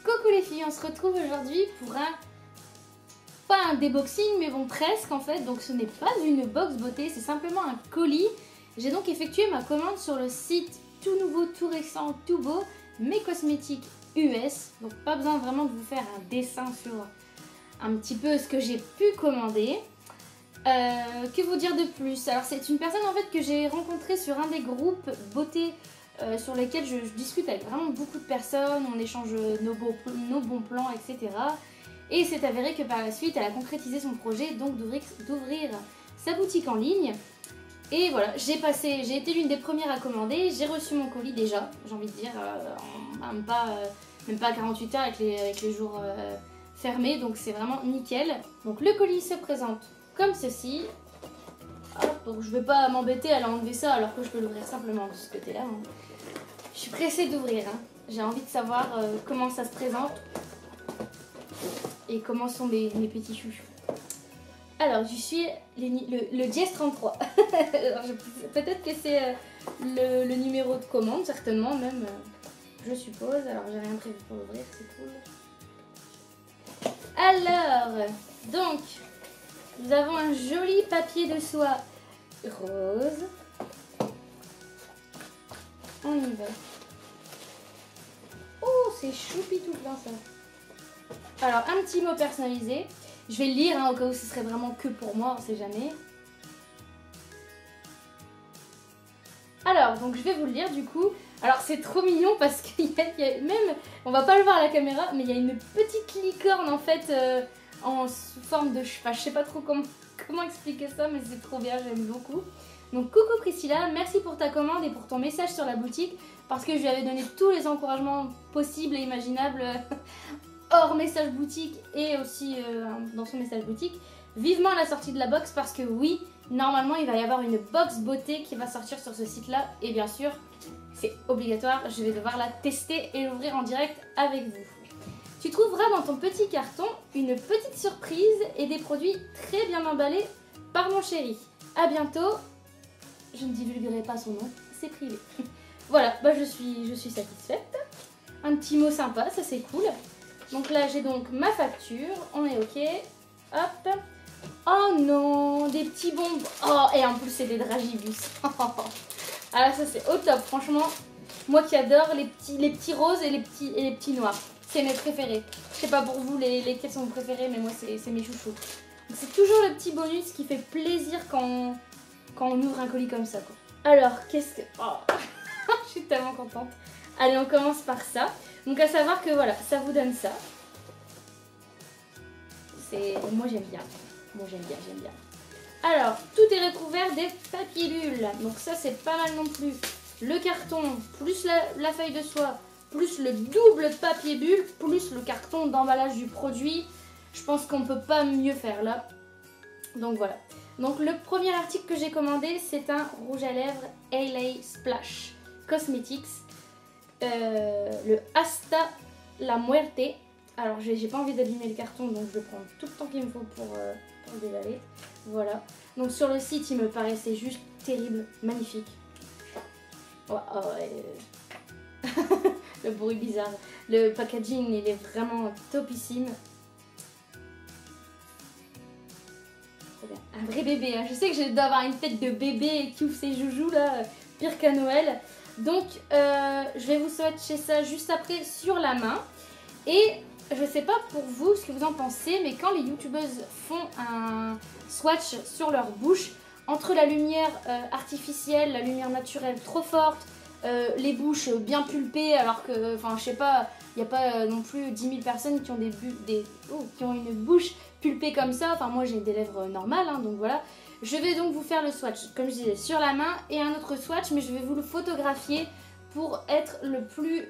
Coucou les filles, on se retrouve aujourd'hui pour pas un déboxing, mais bon presque en fait. Donc ce n'est pas une box beauté, c'est simplement un colis. J'ai donc effectué ma commande sur le site tout nouveau, tout récent, tout beau, Mes Cosmétiques US. Donc pas besoin vraiment de vous faire un dessin sur un petit peu ce que j'ai pu commander. Que vous dire de plus? Alors c'est une personne en fait que j'ai rencontrée sur un des groupes beauté sur lesquels je discute avec vraiment beaucoup de personnes, on échange nos bons plans, etc. Et c'est avéré que par la suite elle a concrétisé son projet donc d'ouvrir sa boutique en ligne. Et voilà, j'ai été l'une des premières à commander, j'ai reçu mon colis déjà, j'ai envie de dire, même pas 48 heures avec les jours fermés, donc c'est vraiment nickel. Donc le colis se présente comme ceci. Hop, donc je vais pas m'embêter à l'enlever ça alors que je peux l'ouvrir simplement de ce côté là. Je suis pressée d'ouvrir, hein. J'ai envie de savoir comment ça se présente et comment sont mes petits chouchous. Alors je suis le Jess 33. Peut-être que c'est le numéro de commande, certainement même, je suppose. Alors j'ai rien prévu pour l'ouvrir, c'est cool. Alors, donc, nous avons un joli papier de soie rose. On y va. Oh, c'est choupi tout plein ça. Alors, un petit mot personnalisé. Je vais le lire hein, au cas où ce serait vraiment que pour moi, on sait jamais. Alors, donc je vais vous le lire du coup. Alors, c'est trop mignon parce qu'il y a même, on va pas le voir à la caméra, mais il y a une petite licorne en fait en sous forme de cheval. Je sais pas trop comment expliquer ça, mais c'est trop bien, j'aime beaucoup. Donc, coucou Priscilla, merci pour ta commande et pour ton message sur la boutique parce que je lui avais donné tous les encouragements possibles et imaginables hors message boutique et aussi dans son message boutique. Vivement la sortie de la box parce que oui, normalement il va y avoir une box beauté qui va sortir sur ce site là et bien sûr c'est obligatoire, je vais devoir la tester et l'ouvrir en direct avec vous. Tu trouveras dans ton petit carton une petite surprise et des produits très bien emballés par mon chéri. A bientôt, je ne divulguerai pas son nom, c'est privé. Voilà, bah je suis satisfaite. Un petit mot sympa, ça c'est cool. Donc là j'ai donc ma facture, on est ok. Hop. Oh non, des petits bonbons. Oh, et en plus c'est des dragibus. Alors ça c'est au top, franchement. Moi qui adore les petits roses et les petits noirs. C'est mes préférés. Je sais pas pour vous lesquels sont vos préférés, mais moi c'est mes chouchous. C'est toujours le petit bonus qui fait plaisir quand on ouvre un colis comme ça, quoi. Alors, qu'est-ce que... Oh. Je suis tellement contente. Allez, on commence par ça. Donc à savoir que voilà, ça vous donne ça. Moi j'aime bien. J'aime bien. Alors, tout est recouvert des papiers bulles. Donc ça c'est pas mal non plus. Le carton, plus la feuille de soie, plus le double papier bulle, plus le carton d'emballage du produit. Je pense qu'on peut pas mieux faire là. Donc voilà. Donc le premier article que j'ai commandé, c'est un rouge à lèvres LA Splash Cosmetics. Le Hasta la Muerte. Alors j'ai pas envie d'abîmer le carton, donc je vais prendre tout le temps qu'il me faut pour le dévaler. Voilà. Donc sur le site il me paraissait juste terrible, magnifique. Oh, le bruit bizarre. Le packaging il est vraiment topissime. Trop bien. Un vrai bébé, hein. Je sais que je dois avoir une tête de bébé qui ouvre ses joujoux là, pire qu'à Noël. Donc je vais vous swatcher ça juste après sur la main. Et je sais pas pour vous ce que vous en pensez, mais quand les youtubeuses font un swatch sur leur bouche, entre la lumière artificielle, la lumière naturelle trop forte, les bouches bien pulpées, alors que, enfin je sais pas, il n'y a pas non plus 10 000 personnes qui ont qui ont une bouche pulpée comme ça. Enfin moi j'ai des lèvres normales, hein, donc voilà. Je vais donc vous faire le swatch, comme je disais, sur la main et un autre swatch, mais je vais vous le photographier pour être le plus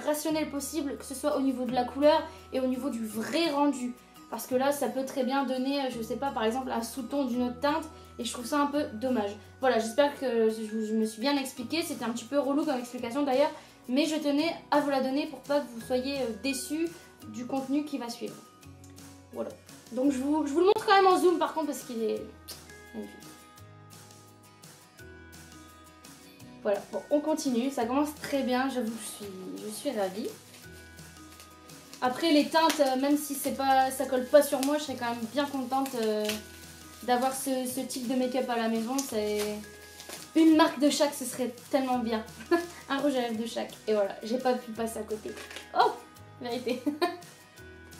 rationnel possible, que ce soit au niveau de la couleur et au niveau du vrai rendu. Parce que là, ça peut très bien donner, je sais pas, par exemple, un sous-ton d'une autre teinte, et je trouve ça un peu dommage. Voilà, j'espère que je me suis bien expliquée, c'était un petit peu relou comme explication d'ailleurs, mais je tenais à vous la donner pour pas que vous soyez déçus du contenu qui va suivre. Voilà. Donc je vous le montre quand même en zoom par contre, parce qu'il est magnifique. Voilà, bon, on continue, ça commence très bien, je suis ravie. Après les teintes, même si c'est pas, ça colle pas sur moi, je serais quand même bien contente d'avoir ce type de make-up à la maison. C'est une marque de chaque, ce serait tellement bien. Un rouge à lèvres de chaque. Et voilà, j'ai pas pu passer à côté. Oh, vérité.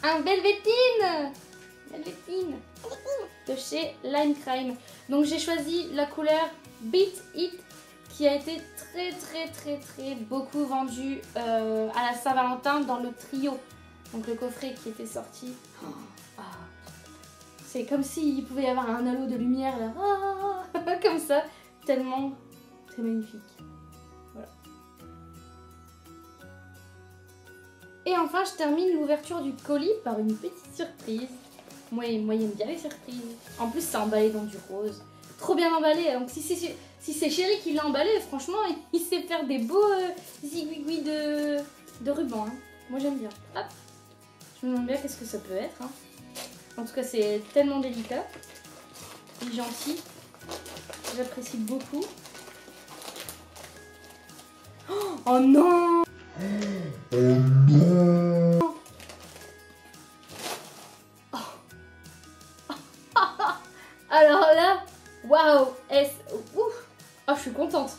Un Velvetine. Velvetine de chez Lime Crime. Donc j'ai choisi la couleur Beat It qui a été très beaucoup vendue à la Saint-Valentin dans le trio. Donc le coffret qui était sorti. Oh. C'est comme s'il pouvait y avoir un halo de lumière là. Oh. Comme ça. Tellement très magnifique. Voilà. Et enfin je termine l'ouverture du colis par une petite surprise. Moi j'aime bien les surprises. En plus c'est emballé dans du rose. Trop bien emballé. Donc si c'est Chéri qui l'a emballé, franchement il sait faire des beaux zigouigouis de ruban. Hein. Moi j'aime bien. Hop. Je me demande bien qu'est-ce que ça peut être. Hein. En tout cas c'est tellement délicat. Et gentil. J'apprécie beaucoup. Oh non! Oh non! Oh. Alors là, waouh! Oh, je suis contente.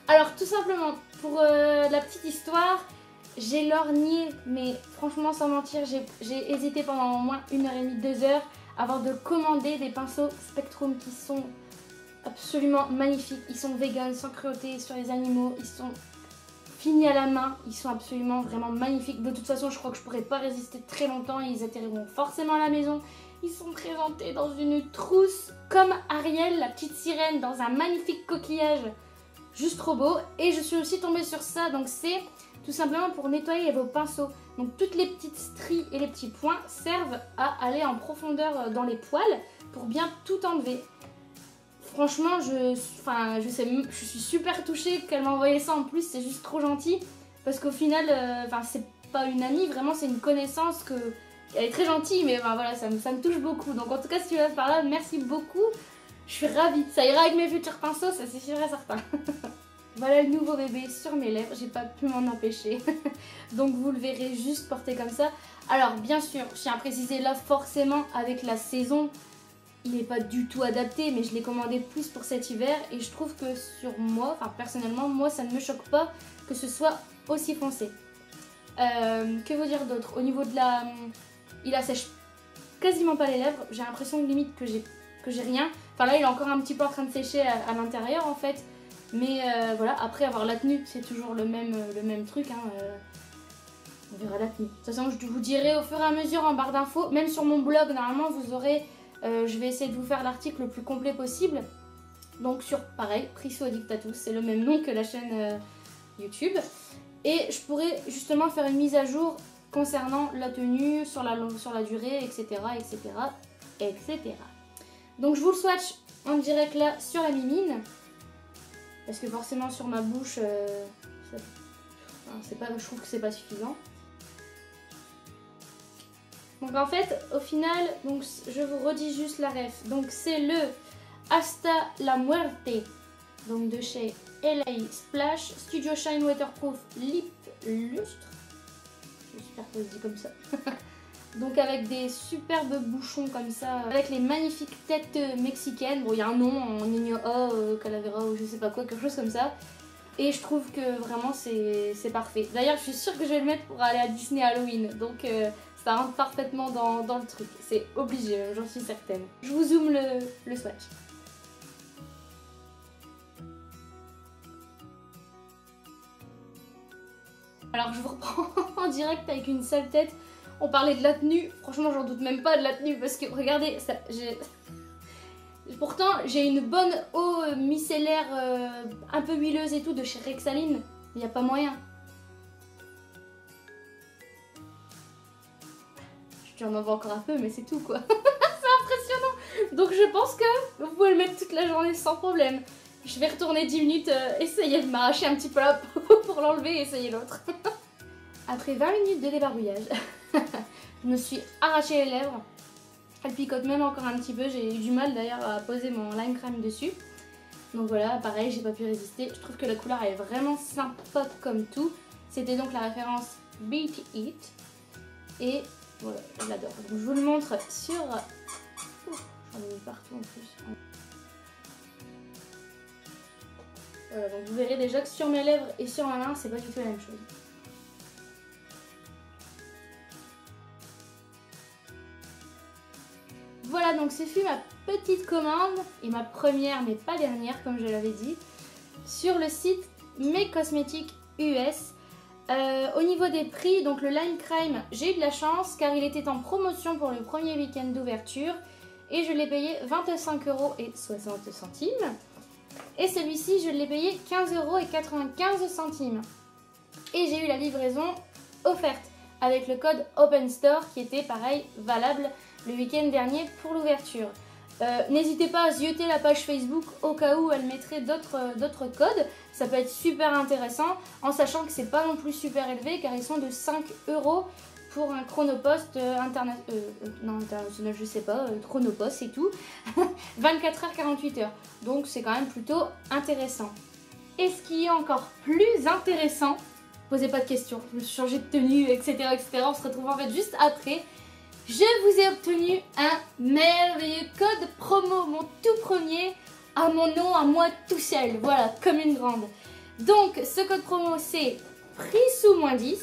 Alors tout simplement, pour la petite histoire, j'ai lorgné, mais franchement sans mentir, j'ai hésité pendant au moins 1h30, 2 heures avant de commander des pinceaux Spectrum qui sont absolument magnifiques. Ils sont vegan, sans cruauté sur les animaux, ils sont finis à la main, ils sont absolument vraiment magnifiques. De toute façon, je crois que je pourrais pas résister très longtemps et ils atterriront forcément à la maison. Ils sont présentés dans une trousse comme Ariel, la petite sirène, dans un magnifique coquillage. Juste trop beau. Et je suis aussi tombée sur ça, donc c'est tout simplement pour nettoyer vos pinceaux. Donc toutes les petites stries et les petits points servent à aller en profondeur dans les poils pour bien tout enlever. Franchement, je suis super touchée qu'elle m'a envoyé ça en plus, c'est juste trop gentil. Parce qu'au final, c'est pas une amie, vraiment c'est une connaissance que... Elle est très gentille, mais voilà, ça me touche beaucoup. Donc en tout cas, si tu passes par là, merci beaucoup. Je suis ravie. Ça ira avec mes futurs pinceaux, ça c'est sûr et certain. Voilà le nouveau bébé sur mes lèvres, j'ai pas pu m'en empêcher. Donc vous le verrez juste porté comme ça. Alors bien sûr, je tiens à préciser là, forcément, avec la saison, il n'est pas du tout adapté, mais je l'ai commandé plus pour cet hiver et je trouve que sur moi, personnellement, moi ça ne me choque pas que ce soit aussi foncé. Que vous dire d'autre? Au niveau de la... Il assèche quasiment pas les lèvres, j'ai l'impression limite que j'ai rien. Enfin là il est encore un petit peu en train de sécher à l'intérieur en fait. Mais voilà, après avoir la tenue, c'est toujours le même truc. Hein, on verra la tenue. De toute façon je vous dirai au fur et à mesure en barre d'infos, même sur mon blog normalement vous aurez... je vais essayer de vous faire l'article le plus complet possible. Donc sur, pareil, Prisou Addict Tattoo, c'est le même nom que la chaîne YouTube. Et je pourrais justement faire une mise à jour concernant la tenue, sur la durée, etc. Donc je vous le swatch en direct là sur la mimine. Parce que forcément sur ma bouche, je trouve que c'est pas suffisant. Donc en fait, au final, donc, je vous redis juste la ref. Donc c'est le Hasta la Muerte, donc de chez LA Splash Studio Shine Waterproof Lip Lustre. J'espère que je dis comme ça. Donc avec des superbes bouchons comme ça, avec les magnifiques têtes mexicaines. Bon, il y a un nom en Niño Calavera ou je sais pas quoi, quelque chose comme ça. Et je trouve que vraiment c'est parfait. D'ailleurs, je suis sûre que je vais le mettre pour aller à Disney Halloween. Donc ça rentre parfaitement dans le truc. C'est obligé, j'en suis certaine. Je vous zoome le swatch. Alors je vous reprends en direct avec une sale tête. On parlait de la tenue. Franchement, j'en doute même pas de la tenue parce que regardez, pourtant j'ai une bonne eau micellaire un peu huileuse et tout de chez Rexaline. Il n'y a pas moyen. J'en envoie encore un peu, mais c'est tout quoi. C'est impressionnant. Donc je pense que vous pouvez le mettre toute la journée sans problème. Je vais retourner 10 minutes, essayer de m'arracher un petit peu la peau pour l'enlever et essayer l'autre. Après 20 minutes de débarbouillage, je me suis arraché les lèvres. Elle picote même encore un petit peu. J'ai eu du mal d'ailleurs à poser mon lime crème dessus. Donc voilà, pareil, j'ai pas pu résister. Je trouve que la couleur est vraiment sympa comme tout. C'était donc la référence Beat It. Et voilà, je l'adore. Donc je vous le montre sur... J'en ai mis partout en plus. Voilà, donc vous verrez déjà que sur mes lèvres et sur ma main, c'est pas du tout la même chose. Voilà, donc ce fut ma petite commande et ma première mais pas dernière comme je l'avais dit sur le site Mes Cosmétiques US. Au niveau des prix, donc le Lime Crime, j'ai eu de la chance car il était en promotion pour le premier week-end d'ouverture et je l'ai payé 25,60 €. Et celui-ci, je l'ai payé 15,95 €. Et j'ai eu la livraison offerte avec le code OpenStore qui était pareil valable le week-end dernier pour l'ouverture. N'hésitez pas à zioter la page Facebook au cas où elle mettrait d'autres codes. Ça peut être super intéressant en sachant que c'est pas non plus super élevé car ils sont de 5 € pour un Chronopost international, je sais pas, Chronopost c'est tout. 24 h 48 h. Donc c'est quand même plutôt intéressant. Et ce qui est encore plus intéressant, posez pas de questions, je me suis changé de tenue, etc., etc. On se retrouve en fait juste après. Je vous ai obtenu un merveilleux code promo, mon tout premier, à mon nom, à moi tout seul, voilà, comme une grande. Donc ce code promo c'est prix sous -10.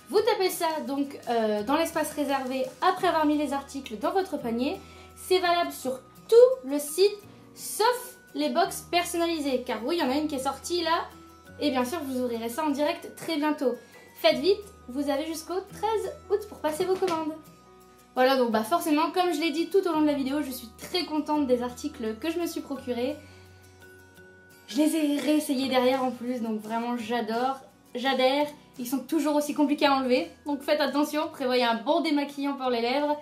Vous tapez ça donc dans l'espace réservé après avoir mis les articles dans votre panier. C'est valable sur tout le site sauf les box personnalisées, car oui, il y en a une qui est sortie là, et bien sûr vous ouvrirez ça en direct très bientôt. Faites vite, vous avez jusqu'au 13 août pour passer vos commandes. Voilà, donc bah forcément, comme je l'ai dit tout au long de la vidéo, je suis très contente des articles que je me suis procurés. Je les ai réessayés derrière en plus, donc vraiment j'adore, j'adhère. Ils sont toujours aussi compliqués à enlever, donc faites attention, prévoyez un bon démaquillant pour les lèvres.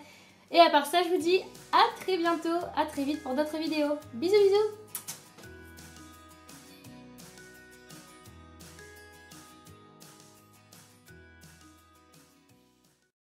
Et à part ça, je vous dis à très bientôt, à très vite pour d'autres vidéos. Bisous bisous.